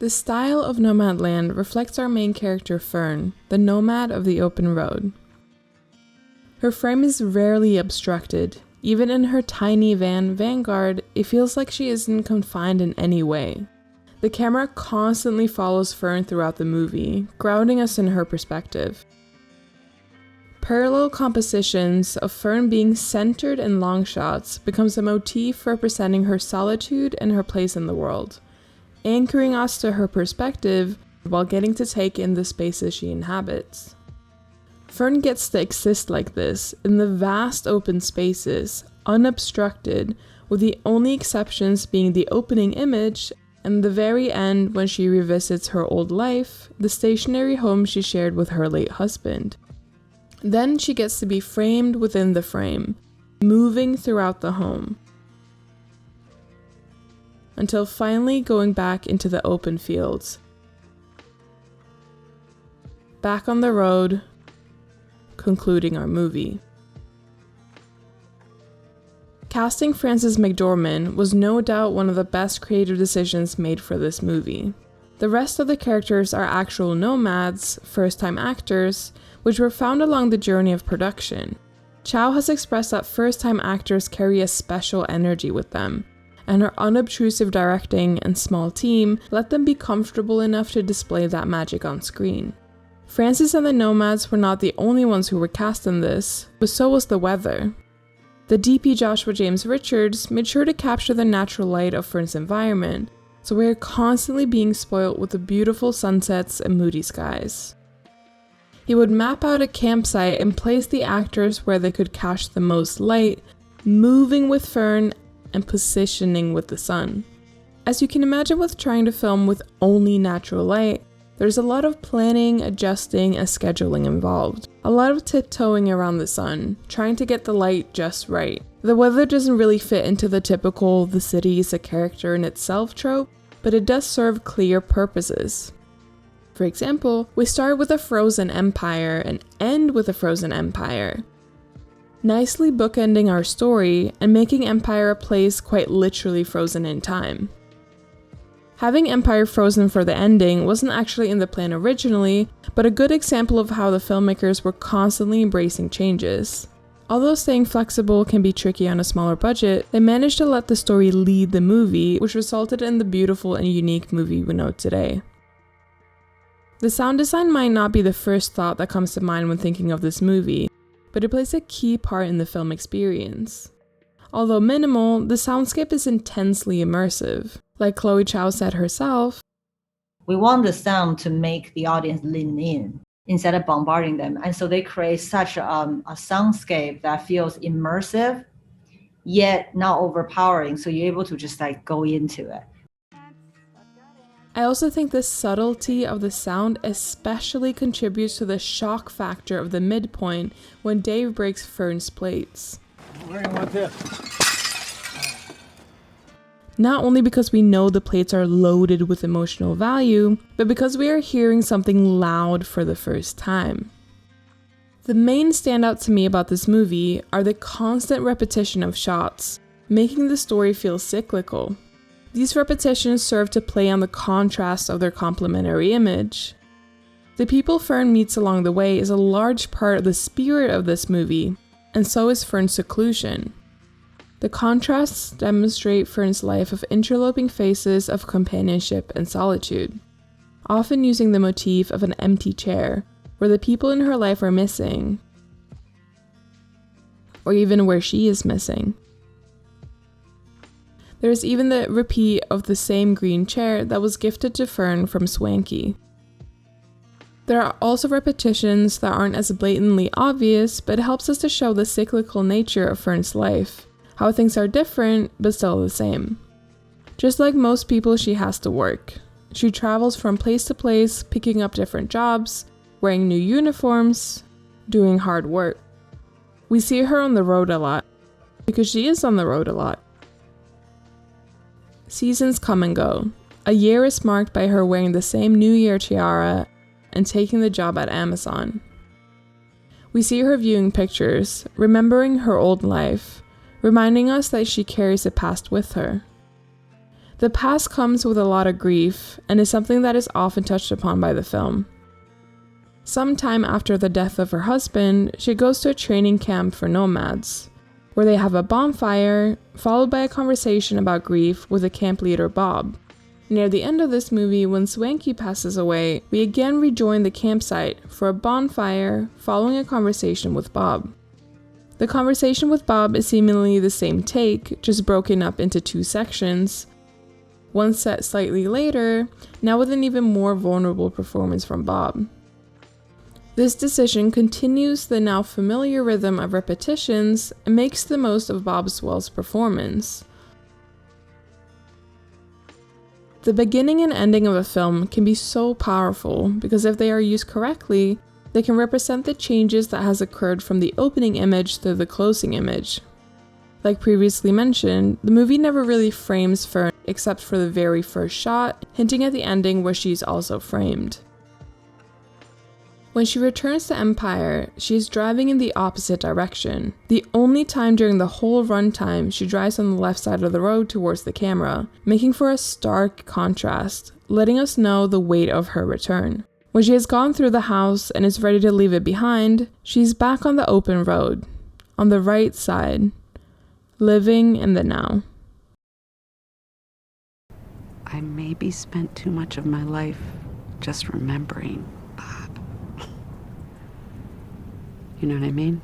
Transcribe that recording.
The style of Nomadland reflects our main character Fern, the nomad of the open road. Her frame is rarely obstructed. Even in her tiny van, Vanguard, it feels like she isn't confined in any way. The camera constantly follows Fern throughout the movie, grounding us in her perspective. Parallel compositions of Fern being centered in long shots becomes a motif representing her solitude and her place in the world, anchoring us to her perspective while getting to take in the spaces she inhabits. Fern gets to exist like this, in the vast open spaces, unobstructed, with the only exceptions being the opening image and the very end when she revisits her old life, the stationary home she shared with her late husband. Then she gets to be framed within the frame, moving throughout the home, until finally going back into the open fields. Back on the road, concluding our movie. Casting Frances McDormand was no doubt one of the best creative decisions made for this movie. The rest of the characters are actual nomads, first-time actors, which were found along the journey of production. Chow has expressed that first-time actors carry a special energy with them, and her unobtrusive directing and small team let them be comfortable enough to display that magic on screen. Frances and the Nomads were not the only ones who were cast in this, but so was the weather. The DP Joshua James Richards made sure to capture the natural light of Fern's environment, so we are constantly being spoiled with the beautiful sunsets and moody skies. He would map out a campsite and place the actors where they could catch the most light, moving with Fern and positioning with the sun. As you can imagine with trying to film with only natural light, there's a lot of planning, adjusting, and scheduling involved. A lot of tiptoeing around the sun, trying to get the light just right. The weather doesn't really fit into the typical "the city is a character in itself" trope, but it does serve clear purposes. For example, we start with a frozen empire and end with a frozen empire, nicely bookending our story and making Empire a place quite literally frozen in time. Having Empire frozen for the ending wasn't actually in the plan originally, but a good example of how the filmmakers were constantly embracing changes. Although staying flexible can be tricky on a smaller budget, they managed to let the story lead the movie, which resulted in the beautiful and unique movie we know today. The sound design might not be the first thought that comes to mind when thinking of this movie, but it plays a key part in the film experience. Although minimal, the soundscape is intensely immersive. Like Chloe Chow said herself, "We want the sound to make the audience lean in instead of bombarding them." And so they create such a soundscape that feels immersive, yet not overpowering. So you're able to just go into it. I also think the subtlety of the sound especially contributes to the shock factor of the midpoint when Dave breaks Fern's plates. Where do you want this? Not only because we know the plates are loaded with emotional value, but because we are hearing something loud for the first time. The main standout to me about this movie are the constant repetition of shots, making the story feel cyclical. These repetitions serve to play on the contrast of their complementary image. The people Fern meets along the way is a large part of the spirit of this movie, and so is Fern's seclusion. The contrasts demonstrate Fern's life of interloping phases of companionship and solitude, often using the motif of an empty chair, where the people in her life are missing, or even where she is missing. There is even the repeat of the same green chair that was gifted to Fern from Swanky. There are also repetitions that aren't as blatantly obvious, but it helps us to show the cyclical nature of Fern's life, how things are different but still the same. Just like most people, she has to work. She travels from place to place, picking up different jobs, wearing new uniforms, doing hard work. We see her on the road a lot, because she is on the road a lot. Seasons come and go. A year is marked by her wearing the same New Year tiara and taking the job at Amazon. We see her viewing pictures, remembering her old life, reminding us that she carries a past with her. The past comes with a lot of grief and is something that is often touched upon by the film. Sometime after the death of her husband, she goes to a training camp for nomads, where they have a bonfire, followed by a conversation about grief with the camp leader Bob. Near the end of this movie, when Swanky passes away, we again rejoin the campsite for a bonfire, following a conversation with Bob. The conversation with Bob is seemingly the same take, just broken up into two sections, one set slightly later, now with an even more vulnerable performance from Bob. This decision continues the now familiar rhythm of repetitions and makes the most of Bob Swell's performance. The beginning and ending of a film can be so powerful because if they are used correctly, they can represent the changes that has occurred from the opening image to the closing image. Like previously mentioned, the movie never really frames Fern except for the very first shot, hinting at the ending where she's also framed. When she returns to Empire, she is driving in the opposite direction. The only time during the whole runtime she drives on the left side of the road towards the camera, making for a stark contrast, letting us know the weight of her return. When she has gone through the house and is ready to leave it behind, she's back on the open road, on the right side, living in the now. I maybe spent too much of my life just remembering Bob. You know what I mean?